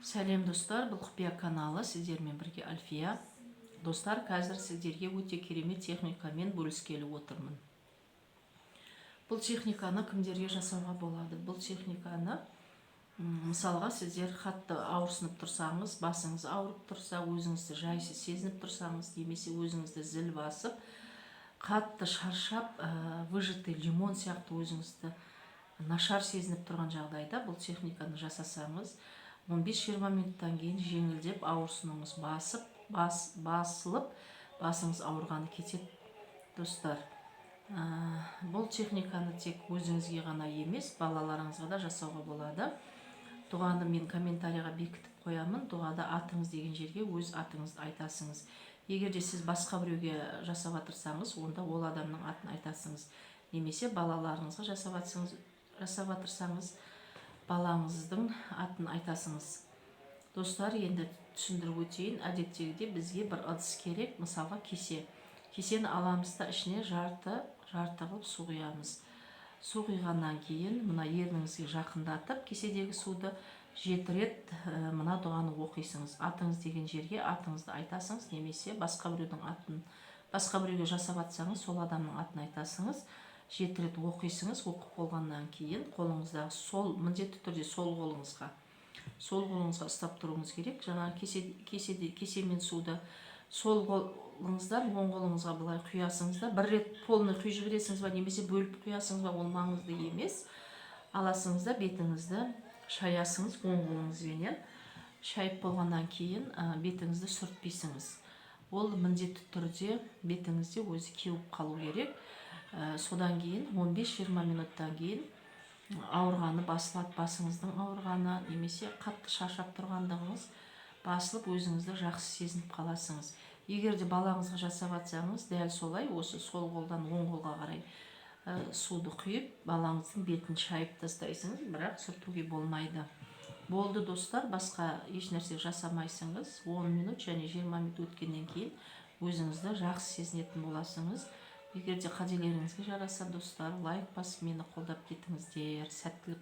Сәлем достар, бұл құпия каналы, сіздермен бірге Альфия. Достар, қазір сіздерге өте керемет техникамен бөліскелі отырмын. Бұл техниканы кімдерге жасауға болады? Бұл техниканы мысалға сіздер қатты ауырсынып тұрсаңыз, басыңыз ауырып тұрса, өзіңізді жайсыз сезініп тұрсаңыз, немесе өзіңізді зіл басып, қатты шаршап, выжатый лимон сияқты өзіңізді нашар сезініп тұрған жағдайда бұл техниканы жасасаңыз, 15-20 минуттан кейін жеңілдеп ауырсынуыңыз басылып, басыңыз ауырғаны кетеді. Достар, бұл техниканы тек өзіңізге ғана емес, балаларыңызға да жасауға болады. Дұғаны мен комментарийға бекітіп қоямын. Дұғада атыңыз деген жерге өз атыңызды айтасыңыз. Егер де сіз басқа біреуге жасап жатырсаңыз, онда ол адамның атын айтасыңыз. Немесе балаларыңызға жасап жатырсаңыз, балаңыздың атын айтасыңыз. Достар, енді түсіндіріп өтейін. Әдеттегіде бізге бір ыдыс керек, мысалға кесе. Кесені аламыз да ішіне жарты қылып су құямыз. Су құйғаннан кейін мына ерніңізге жақындатып, кеседегі суды 7 рет мына дұғаны оқисыңыз. Атыңыз деген жерге атыңызды айтасыңыз, немесе басқа біреудің атын, басқа біреуге жасап жатсаңыз, сол адамның атын айтасыңыз. 7 рет оқисыңыз. Оқып болғаннан кейін қолыңыздағы міндетті түрде сол қолыңызға ұстап тұруыңыз керек. Жаңа кесемен суды сол қолыңыздан оң қолыңызға былай құясыңыз да, бір рет полный құйып жібересіңіз ба, немесе бөліп құясыңыз ба, ол маңызды емес. Аласыңыз да бетіңізді шаясыңыз оң қолыңызбенен. Шайып болғаннан кейін бетіңізді сүртпейсіңіз. Ол міндетті түрде бетіңізде өзі кеуіп қалу керек. Содан кейін 15-20 минуттан кейін ауырғаны басылады, басыңыздың ауырғаны, немесе қатты шаршап тұрғандығыңыз басылып, өзіңізді жақсы сезініп қаласыңыз. Егер де балаңызға жасап жатсаңыз, дәл солай, осы сол қолдан оң қолға қарай суды құйып, балаңыздың бетін шайып тастайсыңыз, бірақ сүртуге болмайды. Болды достар, басқа еш нәрсе жасамайсыңыз. 10 минут және 20 минут өткеннен кейін өзіңізді жақсы сезінетін боласыңыз. Егер де қателеріңізге жараса достар, лайк басып мені қолдап кетіңіздер. Сәттілік.